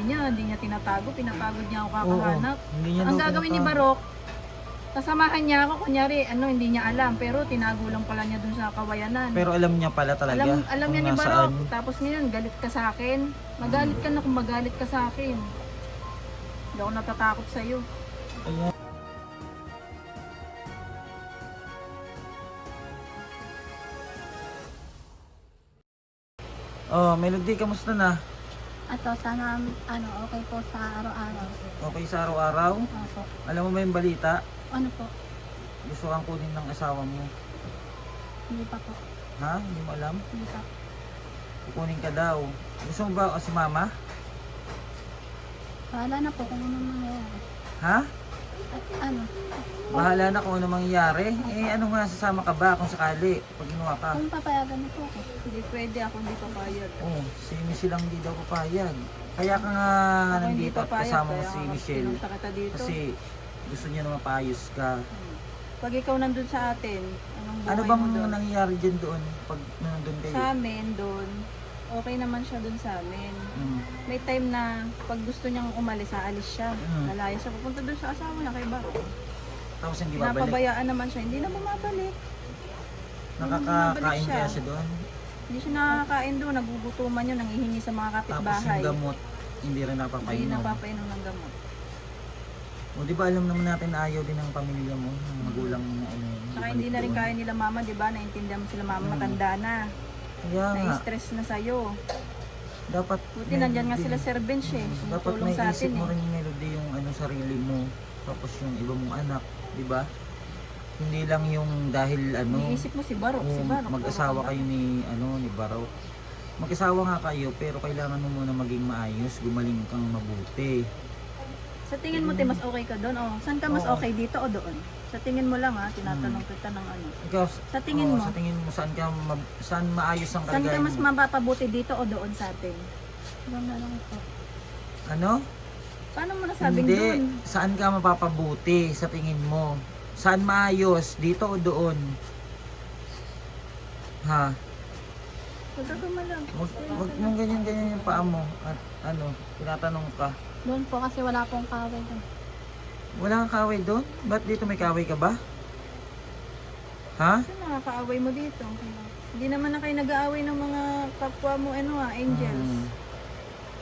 niya, hindi niya tinatago, pinapagod niya ako kakahanap. Hindi niya Ang daw gagawin ni tinatago. Barok, kasamahan niya ako, kunyari, hindi niya alam, pero tinago lang pala niya dun sa kawayanan. Pero alam niya pala talaga. Alam kung niya ni nasaan. Barok, tapos ngayon, galit ka sa akin. Magalit ka na kung magalit ka sa akin. Hindi ako natatakot sa'yo. Ayan. Oh, Melody, kamusta na? Ato, sana okay po sa araw-araw. Okay sa araw-araw? Opo. Alam mo ba yung balita? Ano po? Gusto kang kunin ng asawa mo. Hindi pa po. Ha? Hindi mo alam? Hindi pa. Kukunin ka daw. Gusto mo ba si mama? Bahala na po kung ano mangyayari. Ha? At Bahala na kung ano mangyayari. Eh, ano nga, sasama ka ba kung sakali? Pag ginawa ka? kung papayagan na po ako. Hindi pwede, ako hindi papayag. Oh, si Michelle lang hindi daw papayag. Kaya ka nga Ako hindi nandito at papayag, kasama mo kaya si nga Michelle. pinunta kita dito. Kasi gusto niya na mapayos ka. Pag ikaw nandun sa atin, anong buhay Ano bang mo doon? nangyayari dyan doon pag nandun kayo? Sa amin doon, okay naman siya doon sa amin. Mm. May time na pag gusto niyang umalis, aalis siya. Mm. Lalaya siya, pupunta doon sa asawa na kay Baro. Tapos hindi babalik. Pinapabayaan naman siya, hindi na bumabalik. Nakakakain siya. kaya siya doon. Hindi siya nakakain doon, nagugutuman yun, nangihingi sa mga Tapos kapitbahay. yung gamot, hindi rin Hindi napapainom. napapainom ng gamot. O di ba alam naman natin na ayaw din ng pamilya mo, ng magulang mo na ano. Saka hindi na rin kaya nila mama, di ba? Naintindihan mo sila mama, matanda na. Kaya nga, Na-stress na sa'yo. dapat Buti nandyan nga sila Sir Bench eh. dapat Tumutulong may sa isip atin mo eh. rin yung Melody yung ano sarili mo. Tapos yung iba mong anak, di ba? Hindi lang yung dahil ano, Iniisip mo si Barok, si kung Barok. mag-asawa puro kayo ni Baraw. Mag-asawa nga kayo pero kailangan mo muna maging maayos, gumaling kang mabuti. Sa tingin mo, te, mas okay ka doon? O, saan ka mas Oo. okay, dito o doon? Sa tingin mo lang ha, tinatanong kita ng ano. Ikaw, Sa tingin mo? Sa tingin mo saan maayos ang Saan ka kalagayan mas mo? mapapabuti, dito o doon sa atin? Doon na lang po. Ano? Paano mo nasabing Hindi. doon? Saan ka mapapabuti sa tingin mo? Saan maayos? Dito o doon? Ha? Pagkagama lang. Wag mong ganyan-ganyan yung paa mo. At ano, tinatanong ka. Doon po kasi wala pong kaway doon. Wala kang kaway doon? Ba't dito may kaway ka ba? Ha? Saan nakakaaway mo dito? Hindi naman na kayo nag-aaway ng mga kapwa mo, angels. Hmm.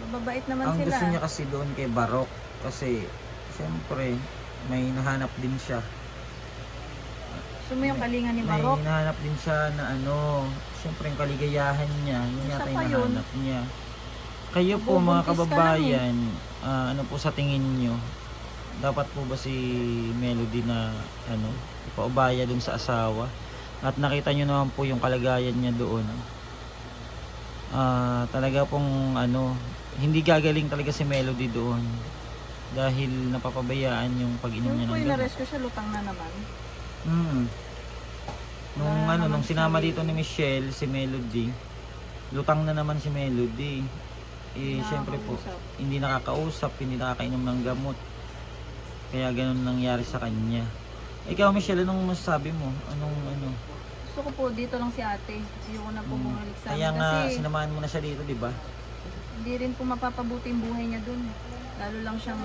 Mababait naman Ang sila. gusto niya kasi doon kay Barok. Kasi, siyempre, may nahanap din siya. Gusto mo yung kalingan ni May Barok? nahanap din siya na ano, siyempre yung kaligayahan niya, yun Isa yata pa yung yun. nahanap niya. Kayo po mga Bubuntis ka kababayan, ano po sa tingin niyo? Dapat po ba si Melody na ano, ipaubaya dun sa asawa? At nakita niyo naman po yung kalagayan niya doon. Talaga pong ano, hindi gagaling talaga si Melody doon dahil napapabayaan yung pag-inom niya Yung po ng yung gamot. na-rescue siya, lutang na naman. Nung Wala ano, naman nung sinama sarili. dito ni Michelle, si Melody, lutang na naman si Melody. Eh, syempre po, Nakakausap. hindi nakakausap, hindi nakakainom ng gamot. Kaya ganun nangyari sa kanya. Ikaw, Michelle, anong masasabi mo? Anong ano? Gusto ko po dito lang si ate. Ayoko na po bumalik sa Kaya amin. nga, Kasi sinamahan mo na siya dito, di ba? hindi rin po mapapabuti yung buhay niya dun. Lalo lang siyang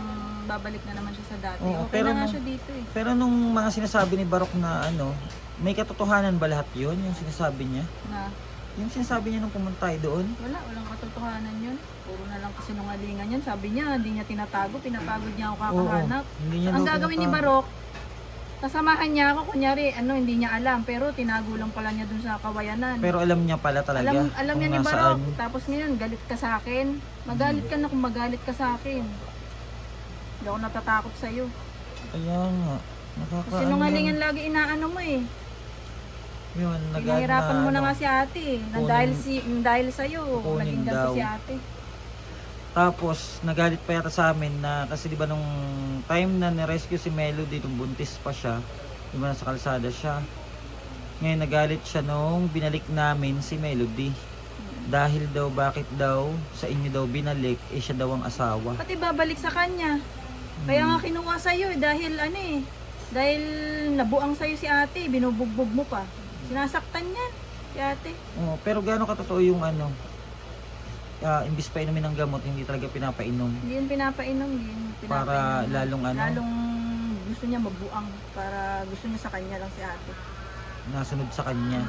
babalik na naman siya sa dati. Oo, Okay pero na nga nung- siya dito eh. Pero nung mga sinasabi ni Barok na ano, may katotohanan ba lahat yun? Yung sinasabi niya? Na Yung sinasabi niya nung pumunta tayo doon? walang katotohanan yun. Puro na lang kasinungalingan yun. Sabi niya, hindi niya tinatago. Pinapagod niya ako kakahanap. Hindi niya Ang daw gagawin ni tinatago. Barok, kasamahan niya ako. Kunyari, hindi niya alam. Pero tinago lang pala niya dun sa kawayanan. Pero alam niya pala talaga Alam kung niya ni nasaan. Barok. Tapos ngayon, galit ka sa akin. Magalit ka na kung magalit ka sa akin. Hindi ako natatakot sa'yo. Kaya nga, Sinungalingan lagi inaano mo eh. Yun, Pinahirapan mo na nga si ate eh. Na dahil sa'yo, kukunin naging ganito daw. si ate. Tapos, nagalit pa yata sa amin na kasi di ba nung time na ni-rescue si Melody, nung buntis pa siya, di ba nasa kalsada siya. Ngayon, nagalit siya nung binalik namin si Melody. Dahil daw, bakit daw, sa inyo daw binalik, eh siya daw ang asawa. Pati babalik sa kanya. Kaya nga kinuha sa'yo eh, dahil nabuang sa'yo si ate, binubugbog mo pa. Sinasaktan yan, si ate. Oh, pero gaano katotoo yung ano, imbis pa inumin ng gamot, hindi talaga pinapainom. Hindi yun pinapainom, yun Para pinapainom. lalong ano? Lalong gusto niya mabuang, para gusto niya sa kanya lang si ate. Nasunod sa kanya.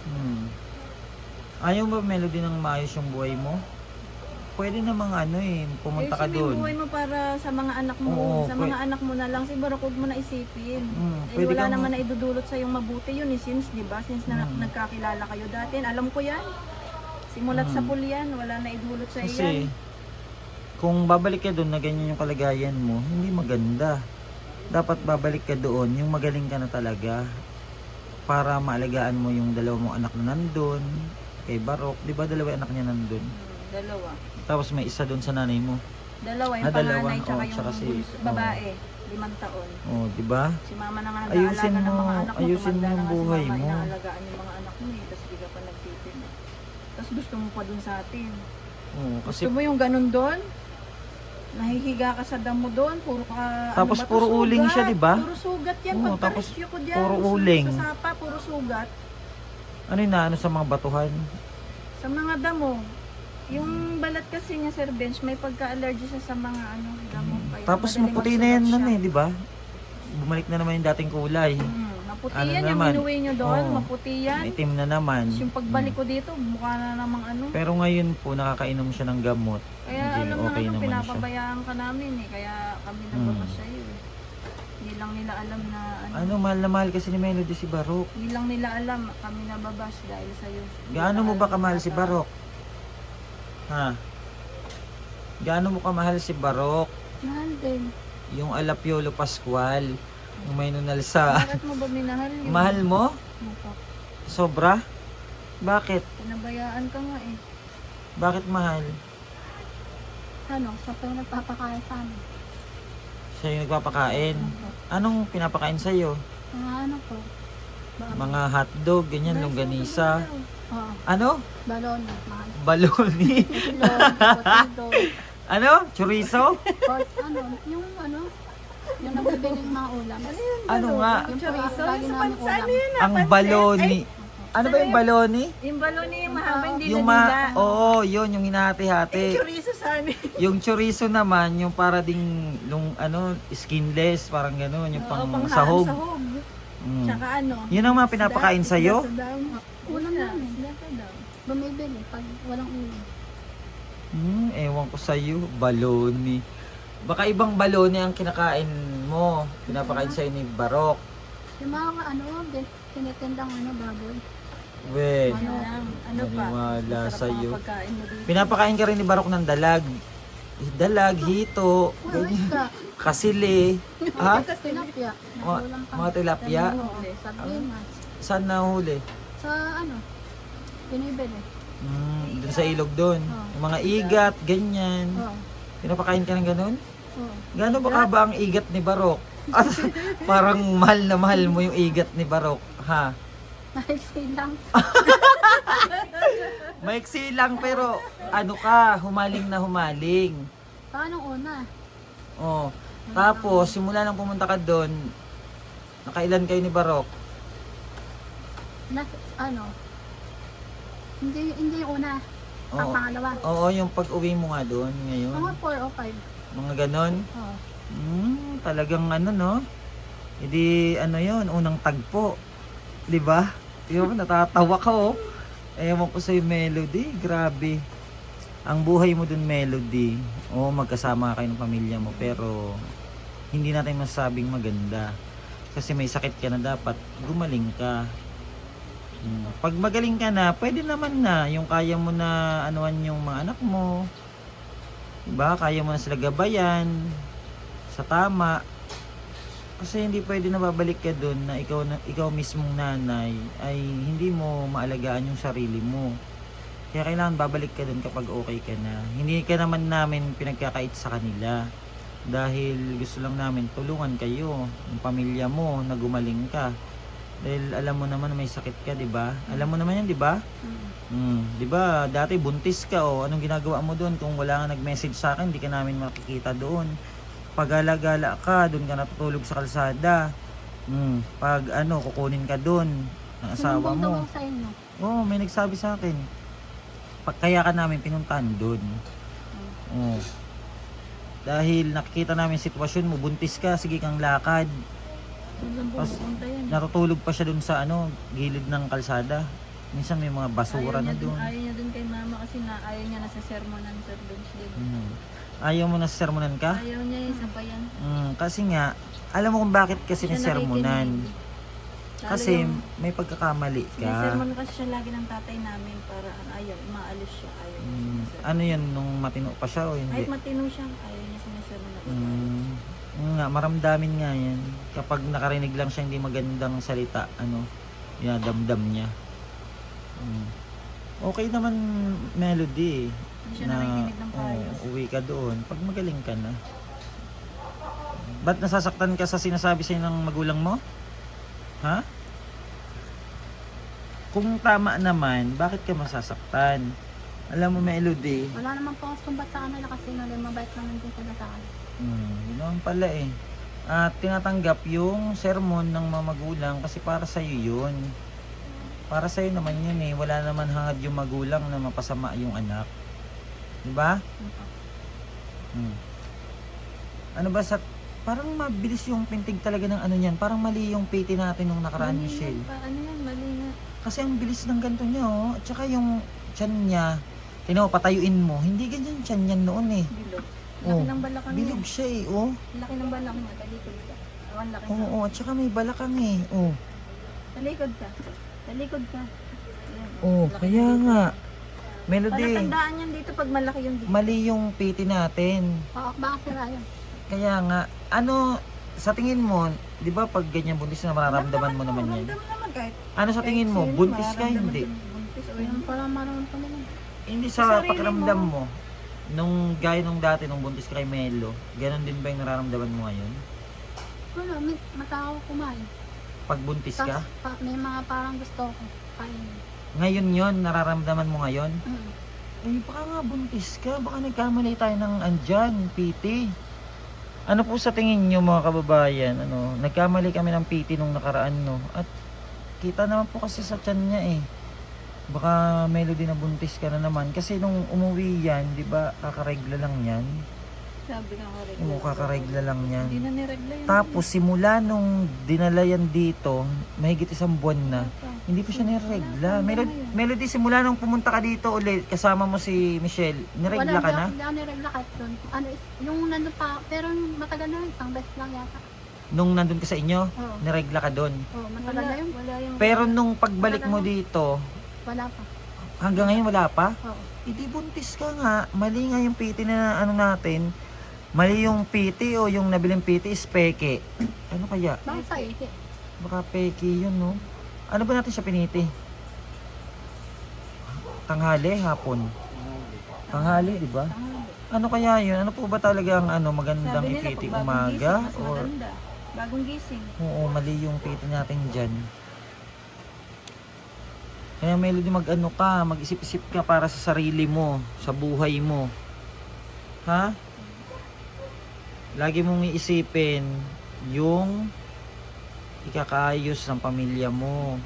Mhm. Ayaw ba, Melody, ng maayos yung buhay mo? Pwede namang pumunta ka Ayusin mo yung doon. buhay mo para sa mga anak mo. Oo, Sa mga anak mo na lang. Si Barok, huwag mo na isipin. Pwede Wala kang- naman na idudulot sa yung mabuti yun. Since, di ba? Since na nagkakilala kayo dati. Alam ko yan. Simulat sa pool yan. Wala na idulot sa iyan. Kasi, kung babalik ka doon na ganyan yung kalagayan mo, hindi maganda. Dapat babalik ka doon, yung magaling ka na talaga. Para maalagaan mo yung dalawa mong anak na nandun. Kay Barok, di ba dalawa anak niya nandun? Dalawa. Tapos may isa doon sa nanay mo. Dalawa. Yung Dalawa. panganay tsaka Oo, yung tsaka si- babae. 5 taon. Oh, di ba? Si mama na nga Ayusin nag-aalaga ng mo, mga anak mo. ayusin mo Tumanda yung na nga buhay si mama, mo. inaalagaan yung mga anak mo eh. Tapos di ka pa nagtitin. Tapos gusto mo pa dun sa atin. Oo, kasi Gusto mo yung ganun doon? Nahihiga ka sa damo doon, puro ka, Tapos puro uling siya, di ba? Puro sugat yan, Oo, tapos pagka-rescue ko dyan. puro uling. Sa sapa, puro sugat. ano yun na, sa mga batuhan. Sa mga damo, yung balat kasi niya, Sir Bench, may pagka-allergy siya sa mga damo. Kaya Tapos madaling maputi na magsugat yan siya. nun di ba? Bumalik na naman yung dating kulay. Maputi Ano yan, yung naman? inuwi nyo doon, Oo. maputi yan. Itim na naman. Tapos yung pagbalik ko dito, mukha na namang Pero ngayon po, nakakainom siya ng gamot. Kaya Hindi, alam okay na naman siya. pinapabayaan ka namin eh. Kaya kami nagbamas sa'yo eh. Hindi lang nila alam na Mahal na mahal kasi ni Melody si Barok. Hindi lang nila alam kami nababas dahil sa'yo. Gaano mo ba kamahal si Barok? Ha? Gaano mo kamahal si Barok? Mahal din. Yung Alapiolo Pascual. Yung may nunal sa... Bakit mo ba minahal yun? Mahal mo? Opo. Sobra? Bakit? Pinabayaan ka nga eh. Bakit mahal? Ano, sa pa yung nagpapakain sa amin. Siya yung nagpapakain. Anong pinapakain sa'yo? Mga ano po, Mga hotdog, ganyan, longganisa. oo, Ano? balon, mahal. Baloni. Itlog, potato, Ano? Chorizo? pork, yung nagbibiling mga ulam. Ano nga? Yung Chorizo? lagi Sa namin pansa, ulam. ano yun ah? Ang Pansit? baloni. Ano ba yung baloni? Yung balon yung mahaba, hindi Yung Oo, yun, yung hinahati-hati. Chorizo sana. Yung chorizo naman, yung para ding skinless, parang gano'n, yung pang sahog. Sahog. Mm. Tsaka ano? Yun ang mga pinapakain sa'yo? Ulam namin. Bumibili pag walang ulam. Ewan ko sa'yo, baloni. Baka ibang baloni ang kinakain mo, pinapakain sa'yo ni Barok. Yung mga tinitindang baboy. We, Ano pa? maniwala Masarap sa'yo. ang pagkain mo dito. Pinapakain ka rin ni Barok ng dalag. Dalag, hito, ganyan. Isda, Kasili. Ha? tilapia. Mga, Nakulang kami. mga tilapia. Oo, sardinas. Saan nahuli? Sa binibili. Dun sa ilog dun. Yung mga igat, ganyan. Oo. Pinapakain ka ng ganun? Oo. Gano'n ba ba ang igat ni Barok? Parang mahal na mahal mo yung igat ni Barok. Ha? Maiksi lang. Maiksi lang pero humaling na humaling. Paano una? Oh. Tapos, simula nang pumunta ka doon, nakailan kayo ni Barok? Hindi yung una. Ang Oo. pangalawa. Oo, yung pag-uwi mo nga doon ngayon. Mga 4 o 5. Mga ganon. Oo. Talagang no? Hindi yon unang tagpo. 'Di ba? Yun, natatawa ka oh. Ewan ko sa'yo, Melody. Grabe. Ang buhay mo dun, Melody. Oo, magkasama kayo ng pamilya mo. Pero, hindi natin masabing maganda. Kasi may sakit ka na dapat. Gumaling ka. Pag magaling ka na, pwede naman na. Yung kaya mo na anuan yung mga anak mo. Diba? Kaya mo na sila gabayan. Sa tama. Kasi hindi pwede na babalik ka doon na ikaw mismong nanay ay hindi mo maalagaan yung sarili mo. Kaya kailangan babalik ka doon kapag okay ka na. Hindi ka naman namin pinagkakait sa kanila. Dahil gusto lang namin tulungan kayo, yung pamilya mo, na gumaling ka. Dahil alam mo naman na may sakit ka, 'di ba? Alam mo naman 'yan, 'di ba? 'Di ba? Dati buntis ka anong ginagawa mo doon kung wala nga nag-message sa akin, hindi ka namin makikita doon. Pag-gala-gala ka, doon ka natutulog sa kalsada. Pag kukunin ka doon ng asawa Sinumbong daw mo. ako sa inyo. Oo, may nagsabi sa akin. kaya ka namin pinuntahan doon. Oh. Dahil nakikita namin sitwasyon mo, buntis ka, sige kang lakad. Doon Pas- pupunta yan. Natutulog pa siya doon sa gilid ng kalsada. Minsan may mga basura na doon. Ayaw niya dun kay mama kasi ayaw niya na sa sermonan Sir Bench din. Ayaw mo na sermonan ka? Ayaw niya yung sabayan. Kasi nga, alam mo kung bakit kasi ni Siya sermonan. nakikinig. Lalo Kasi yung- may pagkakamali May ka. sermon kasi siya lagi ng tatay namin para ayaw, maalis siya. Ayaw niya sinasermon. Ano yan, nung matino pa siya o hindi? Kahit matino siya, ayaw niya sinasermon na Nga, maramdamin nga yan. Kapag nakarinig lang siya hindi magandang salita, damdam niya. Okay naman, Melody. Hindi siya nakikinig ng payo. Uwi ka doon. Pag magaling ka na. Ba't nasasaktan ka sa sinasabi sa'yo ng magulang mo? Ha? Kung tama naman, bakit ka masasaktan? Alam mo, Melody, Wala naman po akong sumbat sa kanila kasi mabait naman din sila sa akin. yun naman pala eh. At tinatanggap yung sermon ng mga magulang kasi para sa'yo yun. Para sa'yo naman yun eh. Wala naman hangad yung magulang na mapasama yung anak. Diba? Ano ba sa... Parang mabilis yung pintig talaga ng ano niyan. Parang mali yung PT natin nung nakaraan, Mali Michelle. yan, ano yan, mali nga. Kasi ang bilis ng ganito niya, oh. At saka yung tiyan niya, tinaw, patayuin mo. Hindi ganyan tiyan niyan noon eh. Bilog. Oh, Laki ng balakang bilog niya. siya eh, oh. Laki ng balakang niya, talikod ka. Awan laki Oo, na. at saka may balakang eh, oh. Talikod ka. Talikod ka. Ayan, Oh, laki kaya ng nga. dito. Melody, Palatandaan yan dito pag malaki yung dito. mali yung PT natin. Oo, baka sila yun. Kaya nga, sa tingin mo, di ba pag ganyan buntis na mararamdaman mo naman yan? Ramdam naman kahit. Ano sa tingin mo, kahit sino, buntis ka, mararamdaman hindi? yung Buntis o Ayun hindi. pala marunong pa naman. Hindi Sa sa sarili pakiramdam mo, nung gaya nung dati, nung buntis ka kay Melo, ganon din ba yung nararamdaman mo ngayon? Wala, matao kumain. Pag buntis ka? Tapos may mga parang gusto ko. Kain. Ngayon yon nararamdaman mo ngayon? Mm. Eh, baka nga buntis ka. Baka nagkamali tayo ng andyan, PT. Ano po sa tingin nyo mga kababayan? Nagkamali kami ng PT nung nakaraan, no? At kita naman po kasi sa tiyan niya eh. Baka Melody na buntis ka na naman. Kasi nung umuwi yan, di ba, kakaregla lang yan. Sabi nga ka Oo, kakaregla lang yan. Hindi na niregla yun. Tapos simula nung dinala yan dito, mahigit 1 buwan na, hindi pa siya niregla. Melody, simula nung pumunta ka dito ulit, kasama mo si Michelle, niregla ka na? Hindi ako niregla kahit doon. Yung nandun pa, pero matagal na yun. Isang beses lang yata. Nung nandun ka sa inyo, Oo. niregla ka doon. Oo, matagal na yun. Wala yung... Pero nung pagbalik mo dito, Wala pa. hanggang ngayon wala pa? Oo. Hindi buntis ka nga. Mali nga yung PT na natin. Mali yung PT o yung nabiling PT is peke. Ano kaya? Bakit sa iti? Baka peke yun, no? Ano ba natin siya piniti? Tanghali, hapon. Tanghali, di ba? Ano kaya yun? Ano po ba talaga ang magandang Sabi nila, ipiti? pag bagong Umaga? gising, mas Or, maganda. Bagong gising. oo, mali yung PT natin dyan. Kaya Melody, mag-isip-isip ka para sa sarili mo, sa buhay mo. Ha? Lagi mong iisipin yung ikakaayos ng pamilya mo.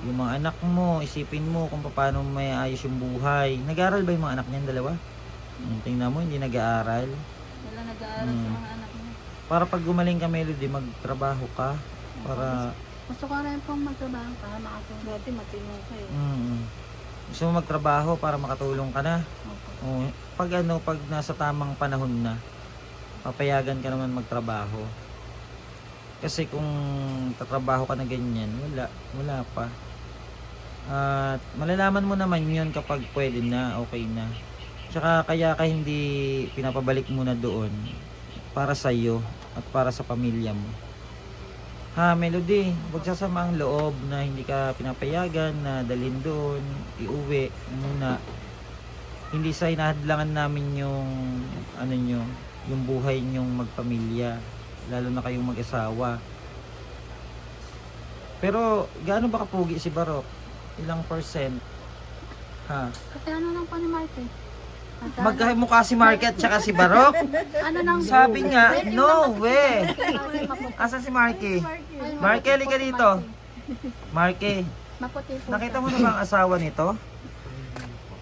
Yung mga anak mo, isipin mo kung paano may ayos yung buhay. Nag-aaral ba yung mga anak niyan, dalawa? Tingnan mo, hindi nag-aaral. Wala nag-aaral sa mga anak niya. Para pag gumaling ka, Melody, magtrabaho ka. Para, Gusto ko rin pong magtrabaho para makatulong. Dati matino ka eh. gusto mo magtrabaho para makatulong ka na. Opo. Pag nasa tamang panahon na, papayagan ka naman magtrabaho. Kasi kung tatrabaho ka na ganyan, wala pa. At malalaman mo naman yun kapag pwede na, okay na. Tsaka kaya ka hindi pinapabalik muna doon para sa iyo at para sa pamilya mo. Ha, Melody, huwag sasama ang loob na hindi ka pinapayagan na dalhin doon, iuwi muna. Hindi sa inahadlangan namin yung yung buhay nyong magpamilya, lalo na kayong mag-asawa. Pero gaano ba kapugi si Barok? Ilang percent? Ha? Kasi ano lang po ni Martin? Magkamukha si Market tsaka si Barok? Ano lang? Sabi nga, no way! Maputi Asa si Marky? Marky, halika dito. Marky, po. nakita mo na ba ang asawa nito?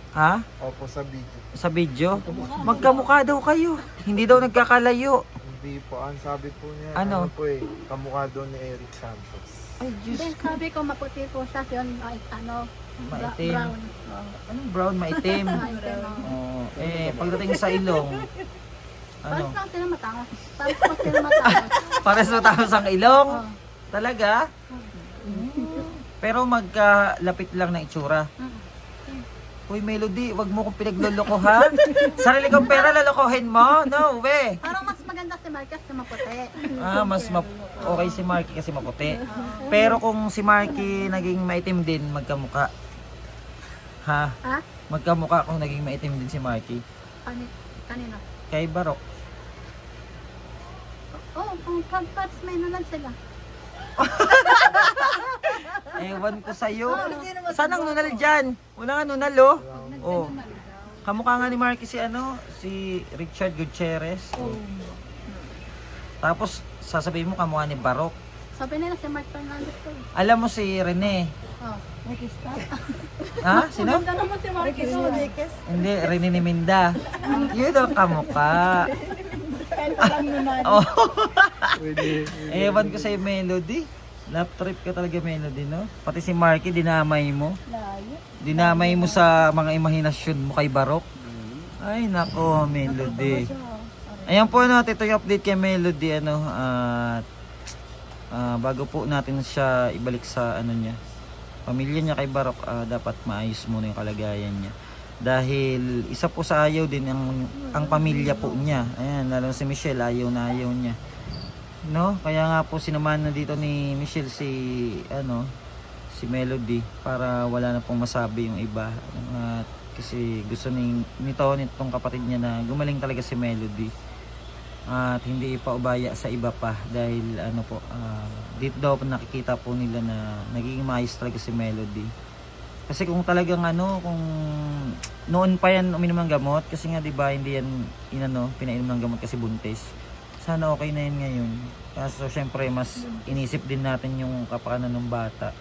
Ha? Opo, sa video. Sa video? Magkamukha daw kayo. Hindi daw nagkakalayo. Hindi po, ang sabi po niya, Ano? po eh, kamukha daw ni Eric Santos. Ay, Hindi, Diyos ko. sabi ko maputi po siya, yun, ay, ano, Maitim. brown. Anong brown, maitim? Maitim, Oh, pagdating sa ilong, Parang ano? lang sila matangos. Parang po sila matangos. Pares matapos ang ilong? Oh. Talaga? Pero magkalapit lang na itsura. Uy, Melody, wag mo kong pinaglolokohan. Sarili kong pera lalokohin mo? No way. Parang mas maganda si Marcus na maputi. Okay si Marky kasi maputi. Pero kung si Marky naging maitim din, magkamuka. Ha? Ha? Magkamuka kung naging maitim din si Marky. Kanino? Kay Barok. Oh, kung pag-pads may nalan sila. Ewan ko sa'yo. Saan ang nunal dyan? Wala nga nunal, oh. Oh. Kamukha nga ni Marky si si Richard Gutierrez. Oh. Tapos sasabihin mo kamukha ni Barok. Sabi nila si Mark Fernandez to. Alam mo si Rene. Oh. Ha? Sino? Hindi, Rene ni Minda. Yun ang kamukha. Oh. Ewan ko sa'yo, Melody. Lap trip ka talaga, Melody, no? Pati si Marky, dinamay mo. Dinamay mo sa mga imahinasyon mo kay Barok. Ay, nako, Melody. Ayan po, ito yung update kay Melody, at bago po natin siya ibalik sa niya, pamilya niya kay Barok, dapat maayos muna yung kalagayan niya. Dahil isa po sa ayaw din ang pamilya po niya. Ayan, lalo si Michelle, ayaw na ayaw niya. No? Kaya nga po sinamahan na dito ni Michelle si Melody para wala na pong masabi yung iba. At kasi gusto nitong kapatid niya na gumaling talaga si Melody. At hindi ipaubaya sa iba pa dahil dito daw nakikita po nila na nagiging maayos talaga si Melody. Kasi kung talagang kung noon pa yan uminom ng gamot, kasi nga 'di ba hindi yan pinainom ng gamot kasi buntis. Sana okay na yun ngayon. Kaso syempre mas inisip din natin yung kapakanan ng bata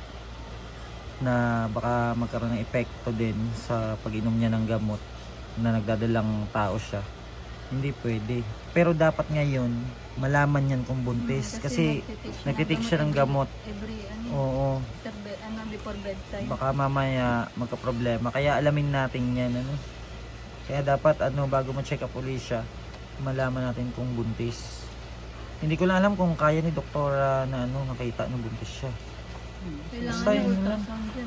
na baka magkaroon ng epekto din sa pag-inom niya ng gamot na nagdadalang tao siya. Hindi pwede. Pero dapat ngayon malaman yan kung buntis kasi nagtitik siya ng gamot. Every Oo. before bedtime. Baka mamaya magka-problema. Kaya alamin natin yan. Kaya dapat bago ma-check up ulit siya, malaman natin kung buntis. Hindi ko lang alam kung kaya ni doktora na makita na buntis siya. Basta yun lang.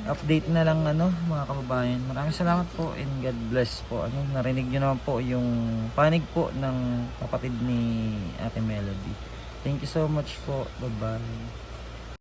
Update na lang mga kababayan. Maraming salamat po and God bless po. Narinig nyo naman po yung panig po ng kapatid ni Ate Melody. Thank you so much po. Bye bye.